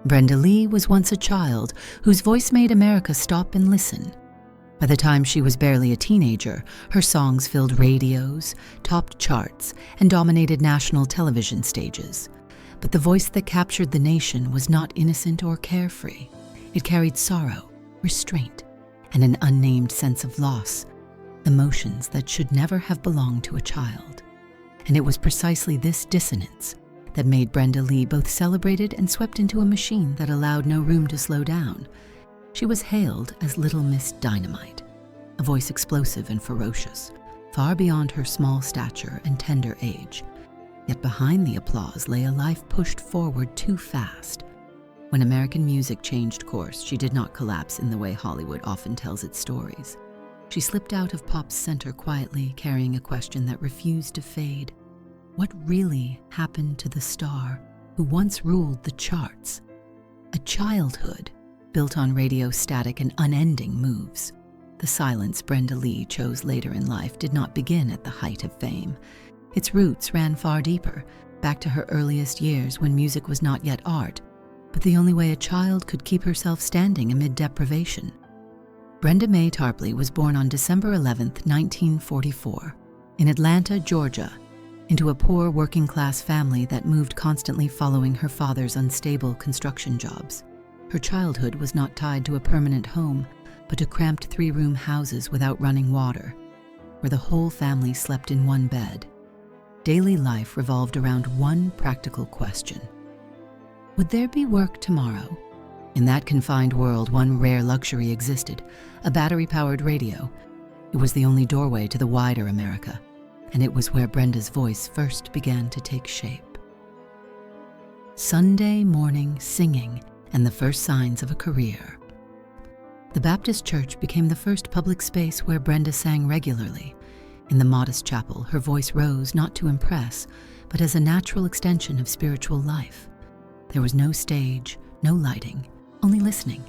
Brenda Lee was once a child whose voice made America stop and listen. By the time she was barely a teenager, her songs filled radios, topped charts, and dominated national television stages. But the voice that captured the nation was not innocent or carefree. It carried sorrow, restraint, and an unnamed sense of loss, emotions that should never have belonged to a child. And it was precisely this dissonance that made Brenda Lee both celebrated and swept into a machine that allowed no room to slow down. She was hailed as Little Miss Dynamite, a voice explosive and ferocious, far beyond her small stature and tender age. Yet behind the applause lay a life pushed forward too fast. When American music changed course, she did not collapse in the way Hollywood often tells its stories. She slipped out of pop's center quietly, carrying a question that refused to fade. What really happened to the star who once ruled the charts? A childhood built on radio static and unending moves. The silence Brenda Lee chose later in life did not begin at the height of fame. Its roots ran far deeper, back to her earliest years when music was not yet art, but the only way a child could keep herself standing amid deprivation. Brenda Mae Tarpley was born on December 11, 1944, in Atlanta, Georgia, into a poor working-class family that moved constantly following her father's unstable construction jobs. Her childhood was not tied to a permanent home, but to cramped three-room houses without running water, where the whole family slept in one bed. Daily life revolved around one practical question. Would there be work tomorrow? In that confined world, one rare luxury existed, a battery-powered radio. It was the only doorway to the wider America, and it was where Brenda's voice first began to take shape. Sunday morning singing and the first signs of a career. The Baptist Church became the first public space where Brenda sang regularly. In the modest chapel, her voice rose not to impress, but as a natural extension of spiritual life. There was no stage, no lighting, only listening.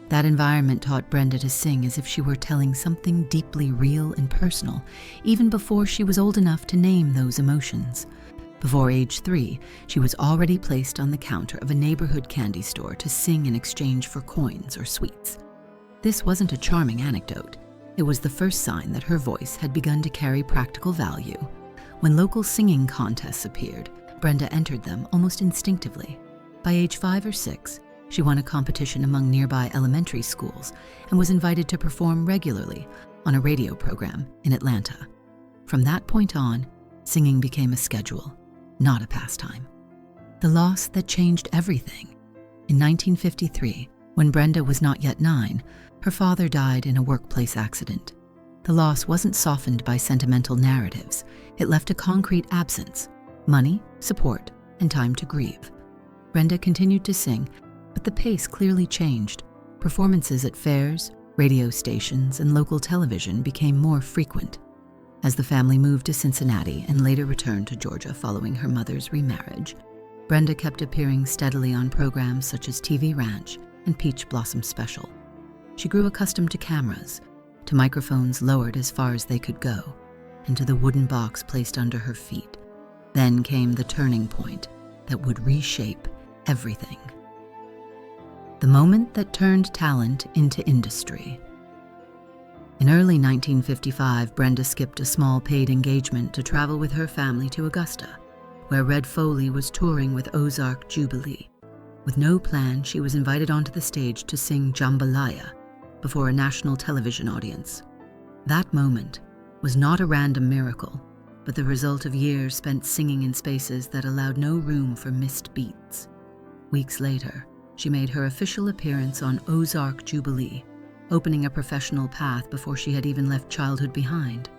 That environment taught Brenda to sing as if she were telling something deeply real and personal, even before she was old enough to name those emotions. Before age 3, she was already placed on the counter of a neighborhood candy store to sing in exchange for coins or sweets. This wasn't a charming anecdote. It was the first sign that her voice had begun to carry practical value. When local singing contests appeared, Brenda entered them almost instinctively. By age 5 or 6, she won a competition among nearby elementary schools and was invited to perform regularly on a radio program in Atlanta. From that point on, singing became a schedule, not a pastime. The loss that changed everything. In 1953, when Brenda was not yet 9, her father died in a workplace accident. The loss wasn't softened by sentimental narratives. It left a concrete absence: money, support, and time to grieve. Brenda continued to sing, but the pace clearly changed. Performances at fairs, radio stations, and local television became more frequent. As the family moved to Cincinnati and later returned to Georgia following her mother's remarriage, Brenda kept appearing steadily on programs such as TV Ranch and Peach Blossom Special. She grew accustomed to cameras, to microphones lowered as far as they could go, and to the wooden box placed under her feet. Then came the turning point that would reshape everything. The moment that turned talent into industry. In early 1955, Brenda skipped a small paid engagement to travel with her family to Augusta, where Red Foley was touring with Ozark Jubilee. With no plan, she was invited onto the stage to sing Jambalaya before a national television audience. That moment was not a random miracle, but the result of years spent singing in spaces that allowed no room for missed beats. Weeks later, she made her official appearance on Ozark Jubilee, opening a professional path before she had even left childhood behind.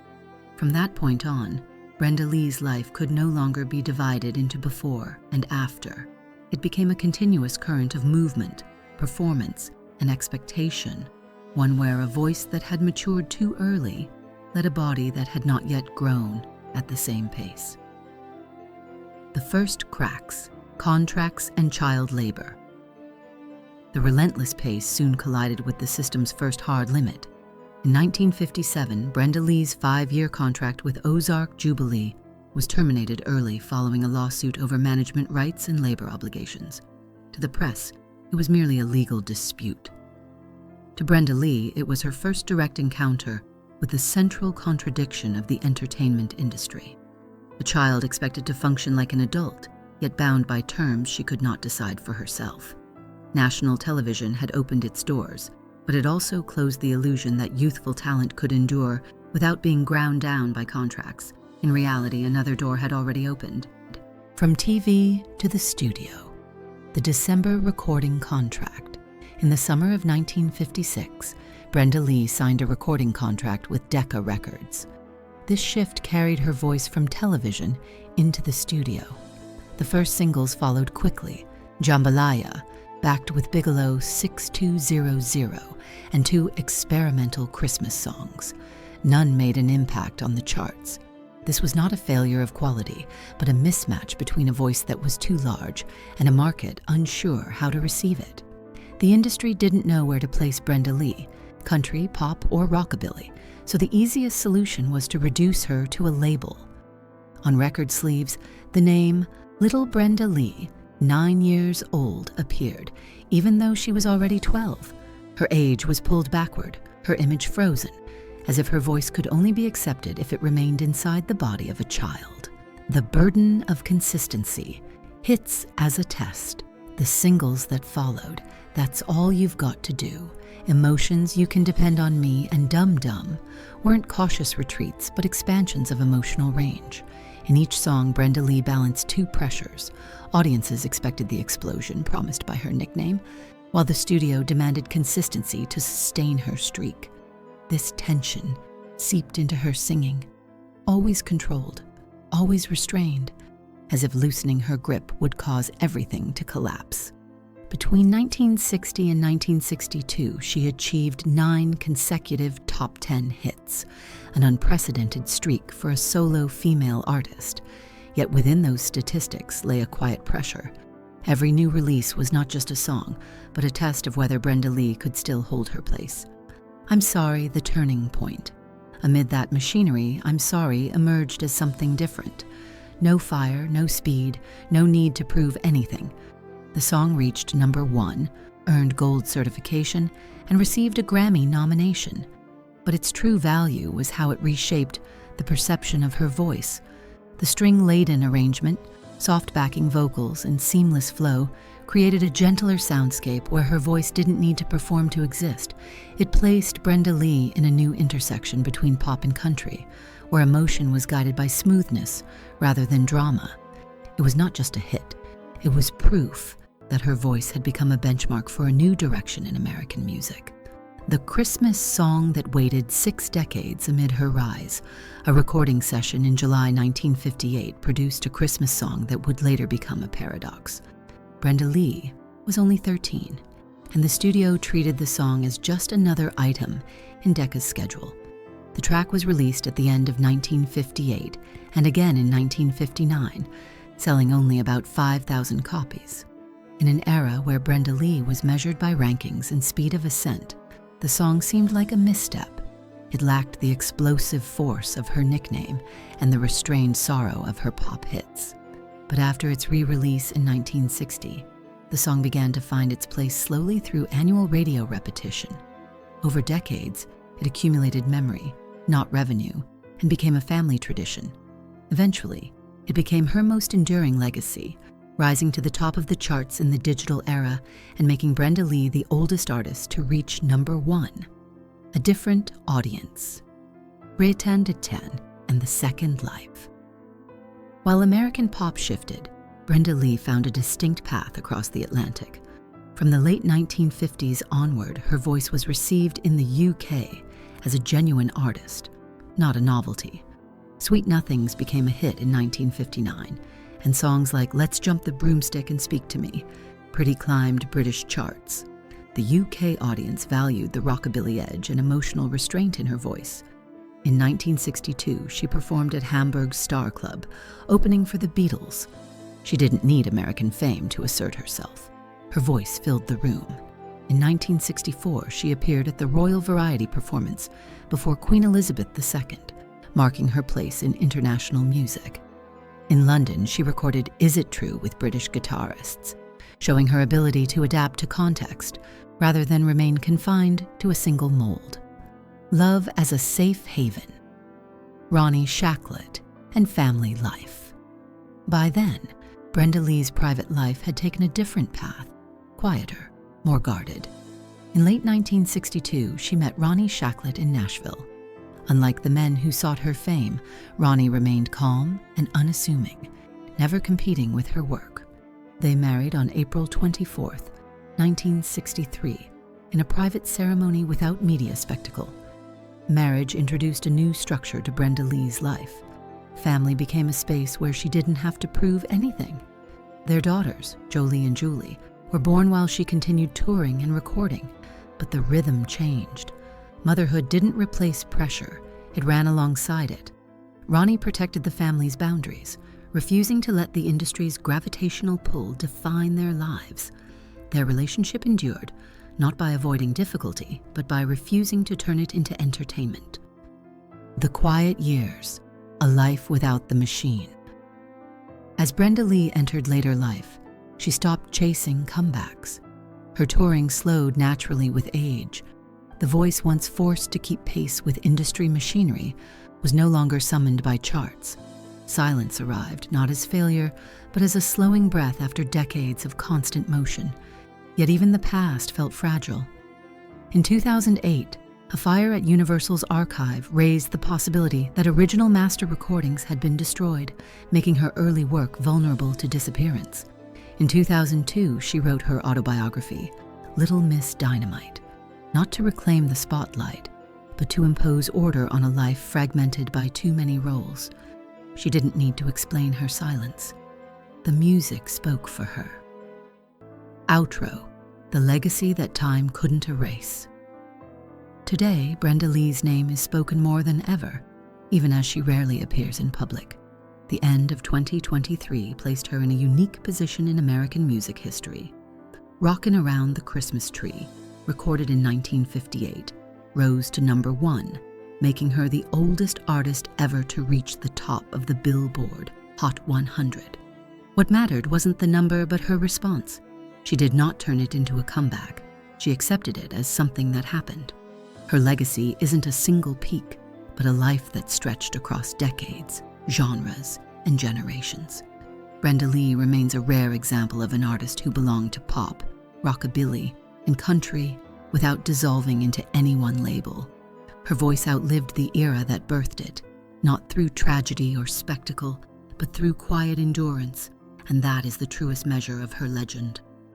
From that point on, Brenda Lee's life could no longer be divided into before and after. It became a continuous current of movement, performance, and expectation, one where a voice that had matured too early led a body that had not yet grown at the same pace. The first cracks, contracts, and child labor. The relentless pace soon collided with the system's first hard limit. In 1957, Brenda Lee's 5-year contract with Ozark Jubilee was terminated early following a lawsuit over management rights and labor obligations. To the press, It was merely a legal dispute. To Brenda Lee, it was her first direct encounter with the central contradiction of the entertainment industry. A child expected to function like an adult, yet bound by terms she could not decide for herself. National television had opened its doors, but it also closed the illusion that youthful talent could endure without being ground down by contracts. In reality, another door had already opened. From TV to the studio. The December recording contract. In the summer of 1956, Brenda Lee signed a recording contract with Decca Records. This shift carried her voice from television into the studio. The first singles followed quickly: Jambalaya, backed with Bigelow's 6200, and 2 experimental Christmas songs. None made an impact on the charts. This was not a failure of quality, but a mismatch between a voice that was too large and a market unsure how to receive it. The industry didn't know where to place Brenda Lee, country, pop, or rockabilly, so the easiest solution was to reduce her to a label. On record sleeves, the name Little Brenda Lee, 9 years old, appeared, even though she was already 12. Her age was pulled backward, her image frozen, as if her voice could only be accepted if it remained inside the body of a child. The burden of consistency, hits as a test, the singles that followed, That's All You've Got to Do, Emotions You Can Depend on Me, and Dum Dum weren't cautious retreats, but expansions of emotional range. In each song, Brenda Lee balanced 2 pressures. Audiences expected the explosion promised by her nickname, while the studio demanded consistency to sustain her streak. This tension seeped into her singing, always controlled, always restrained, as if loosening her grip would cause everything to collapse. Between 1960 and 1962, she achieved 9 consecutive top 10 hits, an unprecedented streak for a solo female artist. Yet within those statistics lay a quiet pressure. Every new release was not just a song, but a test of whether Brenda Lee could still hold her place. I'm Sorry, the turning point. Amid that machinery, I'm Sorry emerged as something different. No fire, no speed, no need to prove anything. The song reached number 1, earned gold certification, and received a Grammy nomination. But its true value was how it reshaped the perception of her voice. The string-laden arrangement, soft backing vocals, and seamless flow created a gentler soundscape where her voice didn't need to perform to exist. It placed Brenda Lee in a new intersection between pop and country, where emotion was guided by smoothness rather than drama. It was not just a hit, it was proof that her voice had become a benchmark for a new direction in American music. The Christmas song that waited 6 decades amid her rise. A recording session in July 1958 produced a Christmas song that would later become a paradox. Brenda Lee was only 13, and the studio treated the song as just another item in Decca's schedule. The track was released at the end of 1958 and again in 1959, selling only about 5,000 copies. In an era where Brenda Lee was measured by rankings and speed of ascent, the song seemed like a misstep. It lacked the explosive force of her nickname and the restrained sorrow of her pop hits. But after its re-release in 1960, the song began to find its place slowly through annual radio repetition. Over decades, it accumulated memory, not revenue, and became a family tradition. Eventually, it became her most enduring legacy, rising to the top of the charts in the digital era and making Brenda Lee the oldest artist to reach number 1. A Different Audience, Reinvented, and The Second Life. While American pop shifted, Brenda Lee found a distinct path across the Atlantic. From the late 1950s onward, her voice was received in the UK as a genuine artist, not a novelty. Sweet Nothings became a hit in 1959, and songs like Let's Jump the Broomstick and Speak to Me pretty climbed British charts. The UK audience valued the rockabilly edge and emotional restraint in her voice. In 1962, she performed at Hamburg's Star Club, opening for the Beatles. She didn't need American fame to assert herself. Her voice filled the room. In 1964, she appeared at the Royal Variety performance before Queen Elizabeth II, marking her place in international music. In London, she recorded Is It True with British guitarists. showing her ability to adapt to context rather than remain confined to a single mold. Love as a safe haven, Ronnie Shacklet, and family life. By then, Brenda Lee's private life had taken a different path, quieter, more guarded. In late 1962, she met Ronnie Shacklet in Nashville. Unlike the men who sought her fame, Ronnie remained calm and unassuming, never competing with her work. They married on April 24, 1963, in a private ceremony without media spectacle. Marriage introduced a new structure to Brenda Lee's life. Family became a space where she didn't have to prove anything. Their daughters, Jolie and Julie, were born while she continued touring and recording, but the rhythm changed. Motherhood didn't replace pressure, it ran alongside it. Ronnie protected the family's boundaries, refusing to let the industry's gravitational pull define their lives. Their relationship endured, not by avoiding difficulty, but by refusing to turn it into entertainment. The quiet years, a life without the machine. As Brenda Lee entered later life, she stopped chasing comebacks. Her touring slowed naturally with age. The voice once forced to keep pace with industry machinery was no longer summoned by charts. Silence arrived, not as failure, but as a slowing breath after decades of constant motion. Yet even the past felt fragile. In 2008, a fire at Universal's archive raised the possibility that original master recordings had been destroyed, making her early work vulnerable to disappearance. In 2002, she wrote her autobiography, Little Miss Dynamite, not to reclaim the spotlight, but to impose order on a life fragmented by too many roles. She didn't need to explain her silence. The music spoke for her. Outro, the legacy that time couldn't erase. Today, Brenda Lee's name is spoken more than ever, even as she rarely appears in public. The end of 2023 placed her in a unique position in American music history. Rockin' Around the Christmas Tree, recorded in 1958, rose to number 1, making her the oldest artist ever to reach the top of the Billboard Hot 100. What mattered wasn't the number, but her response. She did not turn it into a comeback. She accepted it as something that happened. Her legacy isn't a single peak, but a life that stretched across decades, genres, and generations. Brenda Lee remains a rare example of an artist who belonged to pop, rockabilly, and country without dissolving into any one label. Her voice outlived the era that birthed it, not through tragedy or spectacle, but through quiet endurance, and that is the truest measure of her legend.